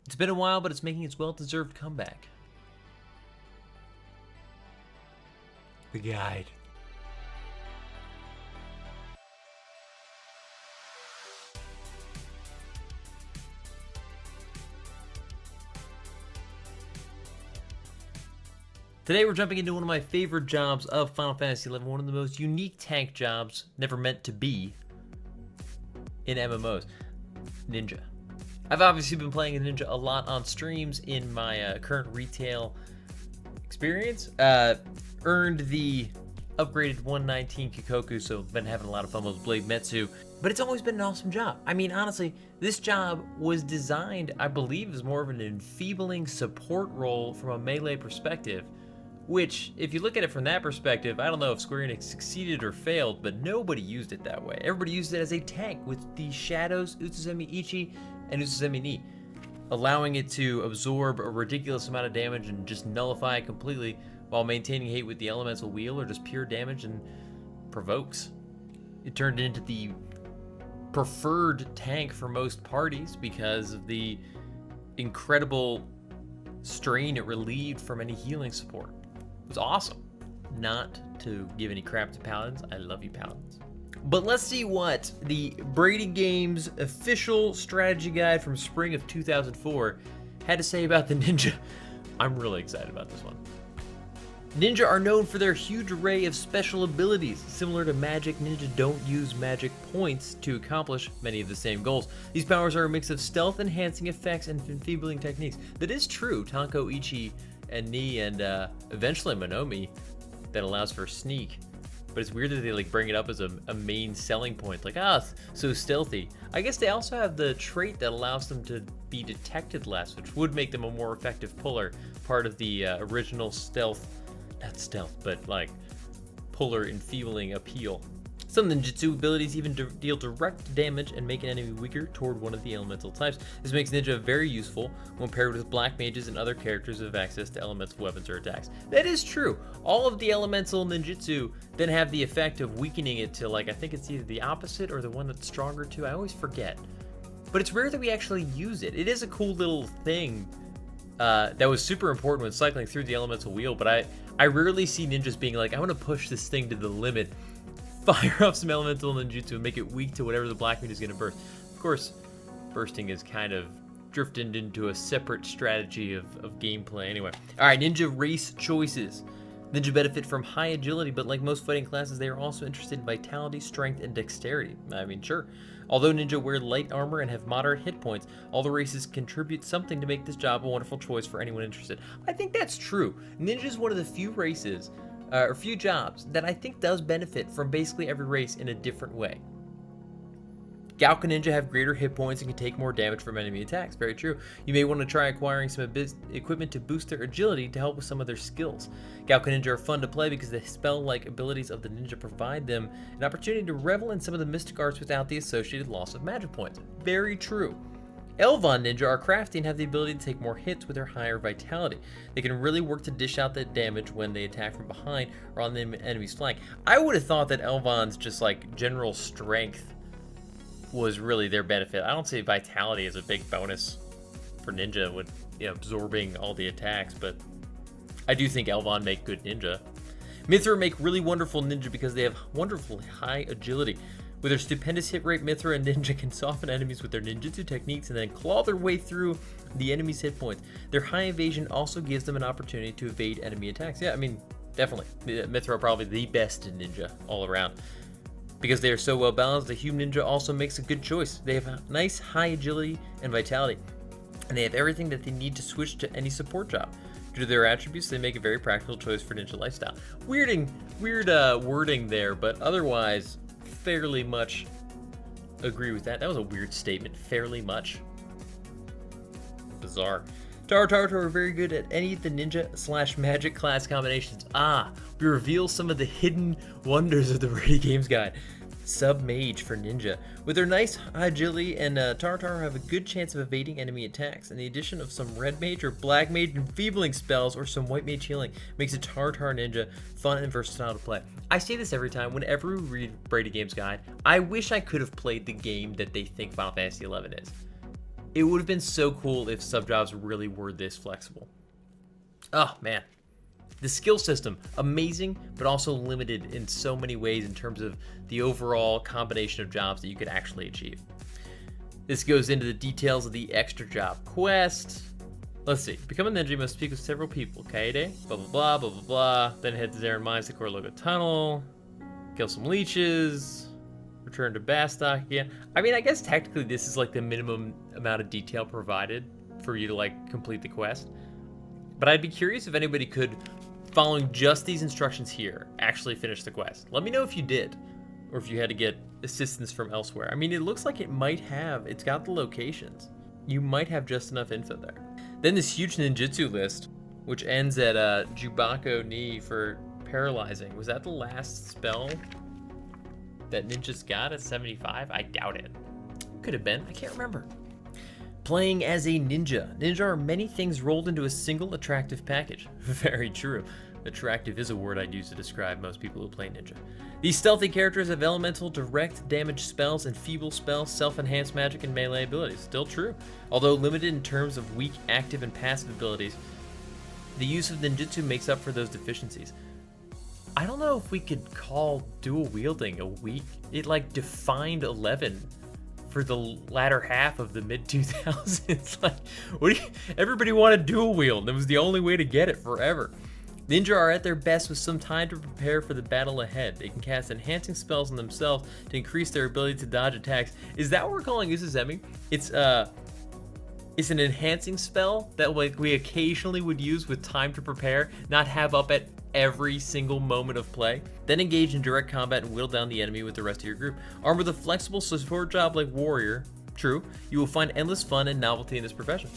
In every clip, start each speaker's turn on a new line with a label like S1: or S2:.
S1: It's been a while, but it's making its well-deserved comeback. The guide. Today we're jumping into one of my favorite jobs of Final Fantasy XI, one of the most unique tank jobs never meant to be in MMOs, Ninja. I've obviously been playing a Ninja a lot on streams in my current retail experience. Earned the upgraded 119 Kikoku, so been having a lot of fun with Blade Metsu. But it's always been an awesome job. I mean, honestly, this job was designed, I believe, as more of an enfeebling support role from a melee perspective. Which, if you look at it from that perspective, I don't know if Square Enix succeeded or failed, but nobody used it that way. Everybody used it as a tank with the Shadows, Utsusemi Ichi, and Utsusemi Ni, allowing it to absorb a ridiculous amount of damage and just nullify it completely while maintaining hate with the Elemental Wheel or just pure damage and provokes. It turned into the preferred tank for most parties because of the incredible strain it relieved from any healing support. It was awesome. Not to give any crap to Paladins. I love you, Paladins. But let's see what the Brady Games official strategy guide from spring of 2004 had to say about the Ninja. I'm really excited about this one. Ninja are known for their huge array of special abilities. Similar to Magic, Ninja don't use magic points to accomplish many of the same goals. These powers are a mix of stealth-enhancing effects and enfeebling techniques. That is true. Tanko, Ichi, and Ni, and eventually Monomi, that allows for sneak. But it's weird that they like bring it up as a main selling point. Like, so stealthy. I guess they also have the trait that allows them to be detected less, which would make them a more effective puller. Part of the original stealth, not stealth, but like puller enfeebling appeal. Some ninjutsu abilities even deal direct damage and make an enemy weaker toward one of the elemental types. This makes ninja very useful when paired with black mages and other characters who have access to elemental weapons or attacks. That is true. All of the elemental ninjutsu then have the effect of weakening it to, like, I think it's either the opposite or the one that's stronger too. I always forget. But it's rare that we actually use it. It is a cool little thing that was super important when cycling through the elemental wheel, but I rarely see ninjas being like, I want to push this thing to the limit, fire off some elemental ninjutsu and make it weak to whatever the black mage is going to burst. Of course, bursting is kind of drifted into a separate strategy of gameplay anyway. Alright, ninja race choices. Ninja benefit from high agility, but like most fighting classes, they are also interested in vitality, strength, and dexterity. I mean, sure. Although ninja wear light armor and have moderate hit points, all the races contribute something to make this job a wonderful choice for anyone interested. I think that's true. Ninja is one of the few races, or few jobs, that I think does benefit from basically every race in a different way. Gauka Ninja have greater hit points and can take more damage from enemy attacks. Very true. You may want to try acquiring some equipment to boost their agility to help with some of their skills. Gauka Ninja are fun to play because the spell-like abilities of the ninja provide them an opportunity to revel in some of the mystic arts without the associated loss of magic points. Very true. Elvon Ninja are crafty and have the ability to take more hits with their higher vitality. They can really work to dish out that damage when they attack from behind or on the enemy's flank. I would have thought that Elvon's just like general strength was really their benefit. I don't see vitality as a big bonus for ninja with, you know, absorbing all the attacks, but I do think Elvon make good ninja. Mithra make really wonderful ninja because they have wonderfully high agility. With their stupendous hit rate, Mithra and ninja can soften enemies with their ninjutsu techniques and then claw their way through the enemy's hit points. Their high evasion also gives them an opportunity to evade enemy attacks. Yeah, I mean, definitely. Mithra are probably the best ninja all around. Because they are so well balanced, the human ninja also makes a good choice. They have a nice high agility and vitality, and they have everything that they need to switch to any support job. Due to their attributes, they make a very practical choice for ninja lifestyle. Weird wording there, but otherwise, fairly much agree with that. That was a weird statement. Fairly much. Bizarre. Tartar are very good at any of the ninja/magic class combinations. We reveal some of the hidden wonders of the Brady Games guide. Sub-mage for ninja. With their nice agility, and Tartar have a good chance of evading enemy attacks, and the addition of some red mage or black mage enfeebling spells or some white mage healing makes a Tartar ninja fun and versatile to play. I say this every time, whenever we read Brady Games guide, I wish I could have played the game that they think Final Fantasy XI is. It would have been so cool if sub jobs really were this flexible. Oh man. The skill system, amazing, but also limited in so many ways in terms of the overall combination of jobs that you could actually achieve. This goes into the details of the extra job quest. Let's see. Become a ninja, you must speak with several people. Kaede, blah, blah, blah, blah, blah, blah. Then head to Zaren Mines, the Core Logo Tunnel. Kill some leeches. Return to Bastok again. I mean, I guess technically this is like the minimum amount of detail provided for you to like complete the quest. But I'd be curious if anybody could, following just these instructions here, actually finish the quest. Let me know if you did, or if you had to get assistance from elsewhere. I mean, it looks like it might have, it's got the locations. You might have just enough info there. Then this huge ninjutsu list, which ends at Jubako Ni for paralyzing. Was that the last spell that ninjas got at 75? I doubt it. Could have been, I can't remember. Playing as a ninja. Ninja are many things rolled into a single attractive package. Very true. Attractive is a word I'd use to describe most people who play ninja. These stealthy characters have elemental, direct damage spells, enfeeble spells, self-enhanced magic, and melee abilities. Still true. Although limited in terms of weak, active, and passive abilities, the use of ninjutsu makes up for those deficiencies. I don't know if we could call dual wielding a weak, it like defined 11 for the latter half of the mid-2000s. Like, what do you, everybody wanted dual wield. It was the only way to get it forever. Ninja are at their best with some time to prepare for the battle ahead. They can cast enhancing spells on themselves to increase their ability to dodge attacks. Is that what we're calling Uzuzemi? It's an enhancing spell that like we occasionally would use with time to prepare, not have up at every single moment of play. Then engage in direct combat and whittle down the enemy with the rest of your group. Armed with a flexible support job like warrior, true, you will find endless fun and novelty in this profession.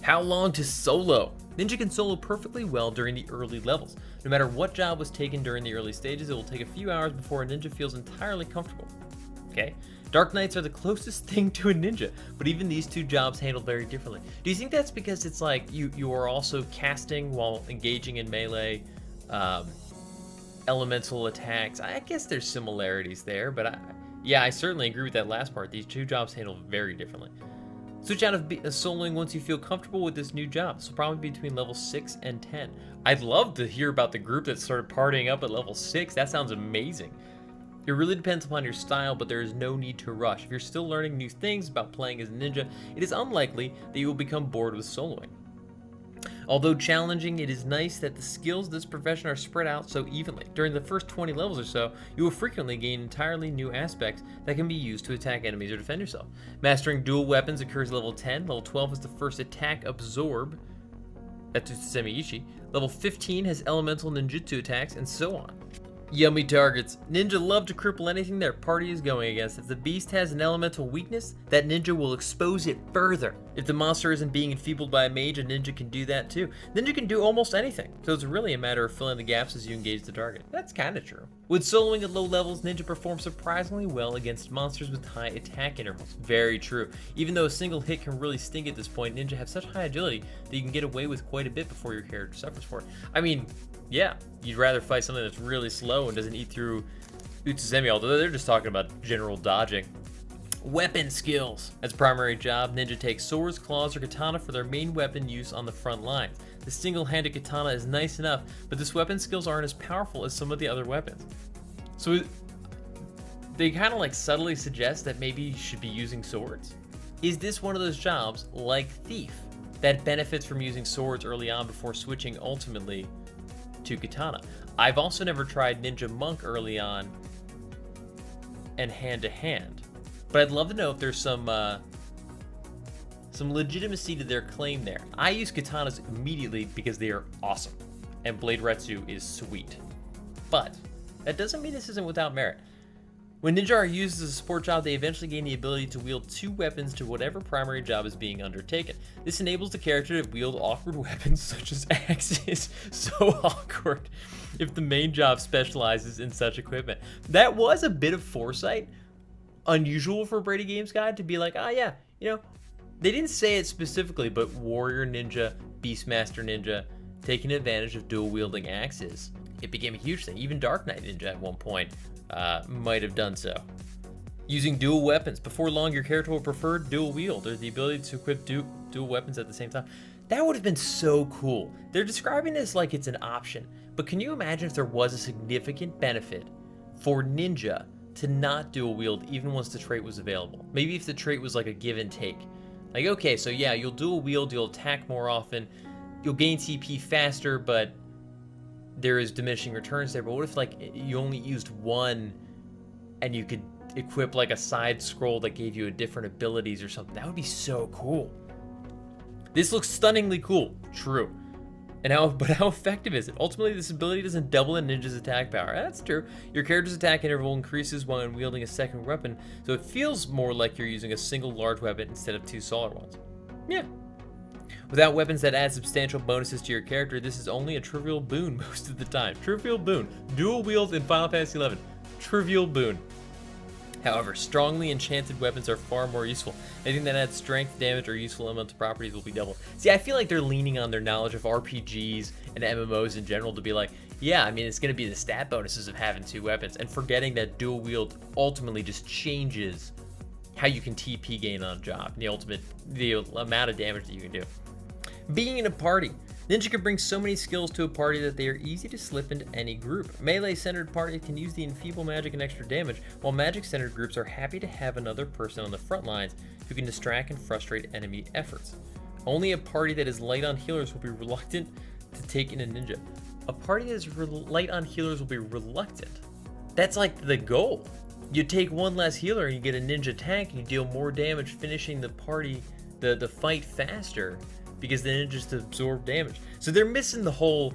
S1: How long to solo? Ninja can solo perfectly well during the early levels. No matter what job was taken during the early stages, it will take a few hours before a ninja feels entirely comfortable. Okay? Dark Knights are the closest thing to a ninja, but even these two jobs handled very differently. Do you think that's because it's like you are also casting while engaging in melee, elemental attacks? I guess there's similarities there, but yeah, I certainly agree with that last part. These two jobs handle very differently. Switch out of soloing once you feel comfortable with this new job. So probably between level 6 and 10. I'd love to hear about the group that started partying up at level 6. That sounds amazing. It really depends upon your style, but there is no need to rush. If you're still learning new things about playing as a ninja, it is unlikely that you will become bored with soloing. Although challenging, it is nice that the skills of this profession are spread out so evenly. During the first 20 levels or so, you will frequently gain entirely new aspects that can be used to attack enemies or defend yourself. Mastering dual weapons occurs at level 10. Level 12 is the first attack absorb. That's Semi-Ishi. Level 15 has elemental ninjutsu attacks, and so on. Yummy targets. Ninja love to cripple anything their party is going against. If the beast has an elemental weakness, that ninja will expose it further. If the monster isn't being enfeebled by a mage, a ninja can do that too. Ninja can do almost anything, so it's really a matter of filling the gaps as you engage the target. That's kind of true. With soloing at low levels, ninja performs surprisingly well against monsters with high attack intervals. Very true. Even though a single hit can really sting at this point, ninja have such high agility that you can get away with quite a bit before your character suffers for it. I mean, yeah, you'd rather fight something that's really slow and doesn't eat through Utsuzemi, although they're just talking about general dodging. Weapon skills. As primary job, ninja takes swords, claws, or katana for their main weapon use on the front lines. The single-handed katana is nice enough, but this weapon skills aren't as powerful as some of the other weapons. So they kind of like subtly suggest that maybe you should be using swords. Is this one of those jobs, like Thief, that benefits from using swords early on before switching ultimately to katana? I've also never tried Ninja Monk early on and hand-to-hand, but I'd love to know if there's some legitimacy to their claim there. I use katanas immediately because they are awesome, and Blade Retsu is sweet, but that doesn't mean this isn't without merit. When ninja are used as a support job, they eventually gain the ability to wield two weapons to whatever primary job is being undertaken. This enables the character to wield awkward weapons such as axes. So awkward if the main job specializes in such equipment. That was a bit of foresight. Unusual for Brady Games guide to be like, oh yeah, you know, they didn't say it specifically, but warrior ninja, beastmaster ninja, taking advantage of dual wielding axes. It became a huge thing. Even Dark Knight Ninja at one point might have done so. Using dual weapons. Before long, your character will prefer dual wield, or the ability to equip dual weapons at the same time. That would have been so cool. They're describing this like it's an option, but can you imagine if there was a significant benefit for ninja to not dual wield even once the trait was available? Maybe if the trait was like a give and take. Like, okay, so yeah, you'll dual wield, you'll attack more often, you'll gain TP faster, but there is diminishing returns there. But what if like you only used one and you could equip like a side scroll that gave you a different abilities or something? That would be so cool. This looks stunningly cool, true. And how effective is it? Ultimately, this ability doesn't double a ninja's attack power. That's true. Your character's attack interval increases while wielding a second weapon, so it feels more like you're using a single large weapon instead of two smaller ones. Yeah. Without weapons that add substantial bonuses to your character, this is only a trivial boon most of the time. Trivial boon. Dual wield in Final Fantasy XI. Trivial boon. However, strongly enchanted weapons are far more useful. Anything that adds strength, damage, or useful elemental properties will be doubled. See, I feel like they're leaning on their knowledge of RPGs and MMOs in general to be like, yeah, I mean, it's going to be the stat bonuses of having two weapons, and forgetting that dual wield ultimately just changes how you can TP gain on a job, the amount of damage that you can do. Being in a party. Ninja can bring so many skills to a party that they are easy to slip into any group. Melee-centered parties can use the enfeeble magic and extra damage, while magic-centered groups are happy to have another person on the front lines who can distract and frustrate enemy efforts. Only a party that is light on healers will be reluctant to take in a ninja. A party that is light on healers will be reluctant. That's like the goal. You take one less healer and you get a ninja tank and you deal more damage, finishing the party, the fight faster, because the ninjas absorb damage. So they're missing the whole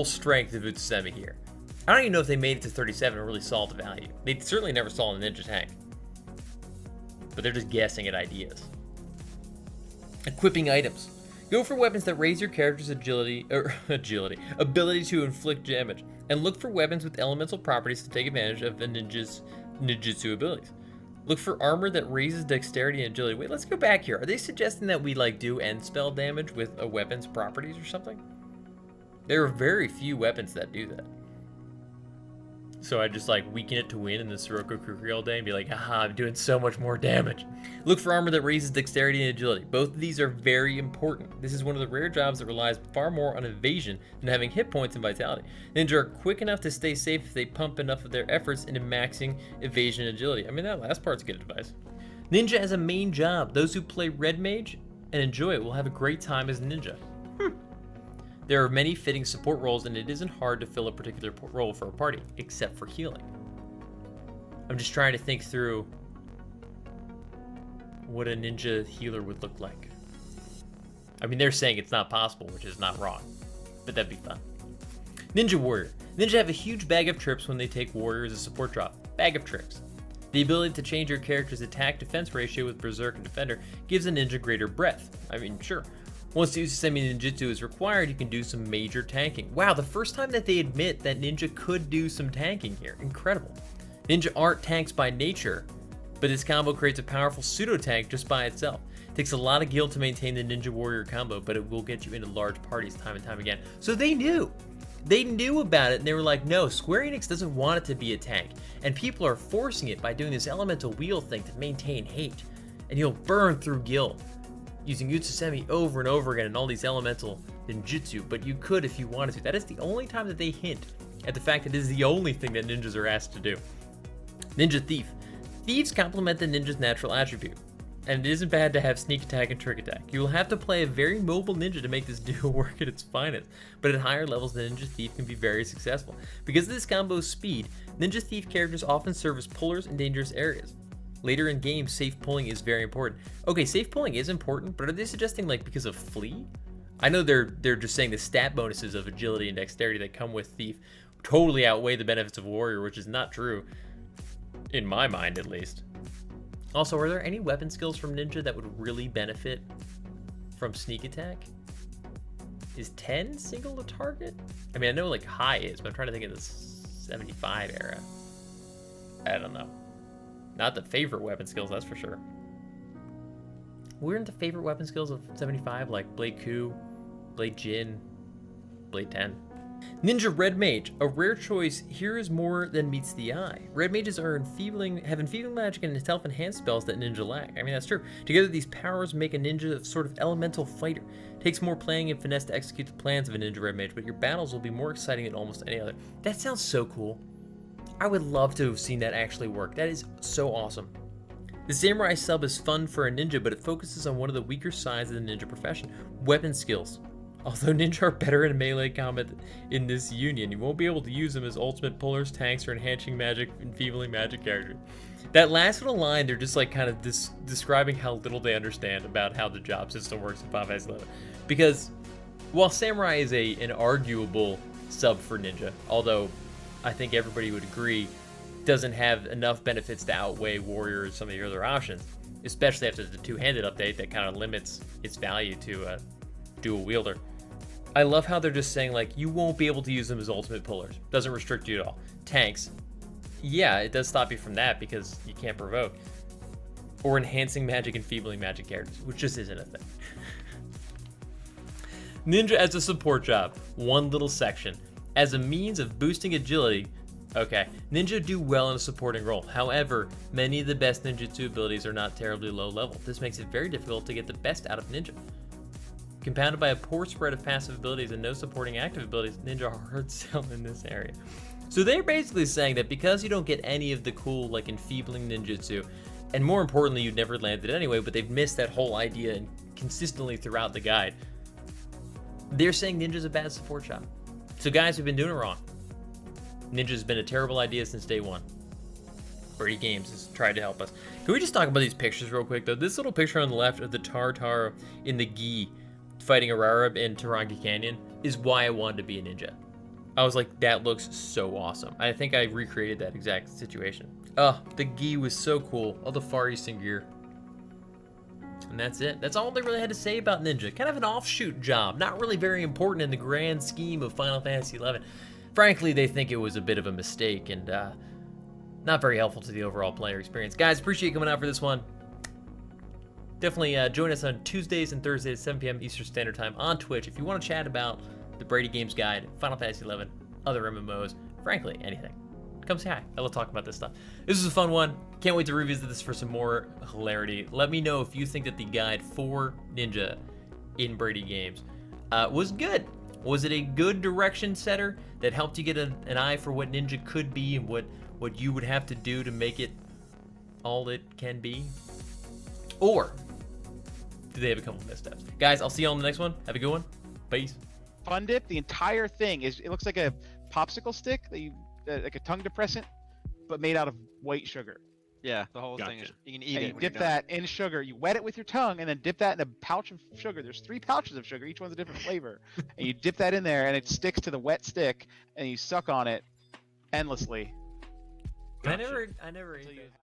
S1: strength of Utsumi here. I don't even know if they made it to 37 and really saw the value. They certainly never saw a ninja tank. But they're just guessing at ideas. Equipping items. Go for weapons that raise your character's ability to inflict damage, and look for weapons with elemental properties to take advantage of the ninjutsu abilities. Look for armor that raises dexterity and agility. Wait, let's go back here. Are they suggesting that we like do end spell damage with a weapon's properties or something? There are very few weapons that do that. So I just like weaken it to win in the Sirocco Kukri all day and be like, haha, I'm doing so much more damage. Look for armor that raises dexterity and agility. Both of these are very important. This is one of the rare jobs that relies far more on evasion than having hit points and vitality. Ninja are quick enough to stay safe if they pump enough of their efforts into maxing evasion and agility. I mean, that last part's good advice. Ninja as a main job. Those who play Red Mage and enjoy it will have a great time as ninja. There are many fitting support roles, and it isn't hard to fill a particular role for a party, except for healing. I'm just trying to think through what a ninja healer would look like. I mean, they're saying it's not possible, which is not wrong, but that'd be fun. Ninja Warrior. Ninja have a huge bag of trips when they take Warrior as a support drop. Bag of tricks. The ability to change your character's attack-defense ratio with Berserk and Defender gives a ninja greater breadth. I mean, sure. Once the Ususemi ninjutsu is required, you can do some major tanking. Wow, the first time that they admit that ninja could do some tanking here. Incredible. Ninja aren't tanks by nature, but this combo creates a powerful pseudo-tank just by itself. It takes a lot of guild to maintain the Ninja Warrior combo, but it will get you into large parties time and time again. So they knew. They knew about it, and they were like, no, Square Enix doesn't want it to be a tank. And people are forcing it by doing this elemental wheel thing to maintain hate. And you'll burn through guild, using Utsusemi over and over again in all these elemental ninjutsu, but you could if you wanted to. That is the only time that they hint at the fact that it is the only thing that ninjas are asked to do. Ninja Thief. Thieves complement the ninja's natural attribute, and it isn't bad to have sneak attack and trick attack. You will have to play a very mobile ninja to make this duo work at its finest, but at higher levels the Ninja Thief can be very successful. Because of this combo's speed, Ninja Thief characters often serve as pullers in dangerous areas. Later in games, safe pulling is very important. Okay, safe pulling is important, but are they suggesting like because of flee? I know they're just saying the stat bonuses of agility and dexterity that come with Thief totally outweigh the benefits of Warrior, which is not true, in my mind at least. Also, are there any weapon skills from Ninja that would really benefit from sneak attack? Is 10 single a target? I mean, I know like high is, but I'm trying to think of the 75 era. I don't know. Not the favorite weapon skills, that's for sure. Weren't the favorite weapon skills of 75 like Blade Ku, Blade Jin, Blade 10? Ninja Red Mage, a rare choice. Here is more than meets the eye. Red Mages are have enfeebling magic and self-enhanced spells that Ninja lack. I mean, that's true. Together, these powers make a ninja a sort of elemental fighter. Takes more playing and finesse to execute the plans of a Ninja Red Mage, but your battles will be more exciting than almost any other. That sounds so cool. I would love to have seen that actually work. That is so awesome. The Samurai sub is fun for a ninja, but it focuses on one of the weaker sides of the ninja profession, weapon skills. Although ninja are better in melee combat in this union, you won't be able to use them as ultimate pullers, tanks, or enhancing magic, enfeebling magic characters. That last little line, they're just like kind of describing how little they understand about how the job system works in Final Fantasy XI. Because while Samurai is an arguable sub for ninja, although I think everybody would agree doesn't have enough benefits to outweigh warrior or some of the other options, especially after the two-handed update that kind of limits its value to a dual wielder. I love how they're just saying, like, you won't be able to use them as ultimate pullers. Doesn't restrict you at all. Tanks, yeah, it does stop you from that because you can't provoke. Or enhancing magic and enfeebling magic characters, which just isn't a thing. Ninja as a support job, one little section. As a means of boosting agility, okay, ninja do well in a supporting role. However, many of the best ninjutsu abilities are not terribly low level. This makes it very difficult to get the best out of ninja. Compounded by a poor spread of passive abilities and no supporting active abilities, ninja are hard sell in this area. So they're basically saying that because you don't get any of the cool, like, enfeebling ninjutsu, and more importantly, you'd never landed it anyway, but they've missed that whole idea and consistently throughout the guide, they're saying ninja's a bad support job. So guys, we've been doing it wrong. Ninja's been a terrible idea since day one. Brady Games has tried to help us. Can we just talk about these pictures real quick, though? This little picture on the left of the Tartar in the gi fighting Ararab in Tarangi Canyon is why I wanted to be a ninja. I was like, that looks so awesome. I think I recreated that exact situation. The gi was so cool. All the Far Eastern gear. And that's it. That's all they really had to say about Ninja. Kind of an offshoot job. Not really very important in the grand scheme of Final Fantasy XI. Frankly, they think it was a bit of a mistake and not very helpful to the overall player experience. Guys, appreciate you coming out for this one. Definitely join us on Tuesdays and Thursdays, 7 p.m. Eastern Standard Time on Twitch if you want to chat about the Brady Games Guide, Final Fantasy XI, other MMOs, frankly, anything. Come say hi. I love talking about this stuff. This was a fun one. Can't wait to revisit this for some more hilarity. Let me know if you think that the guide for Ninja in Brady Games was good. Was it a good direction setter that helped you get an eye for what Ninja could be and what you would have to do to make it all it can be? Or do they have a couple of missteps? Guys, I'll see you on the next one. Have a good one. Peace.
S2: Fun Dip, the entire thing it looks like a popsicle stick that you like a tongue depressant, but made out of white sugar.
S3: Yeah, the whole thing is you can eat
S2: And
S3: it.
S2: you dip that in sugar. You wet it with your tongue, and then dip that in a pouch of sugar. There's 3 pouches of sugar. Each one's a different flavor. And you dip that in there, and it sticks to the wet stick, and you suck on it endlessly.
S1: I never ate that.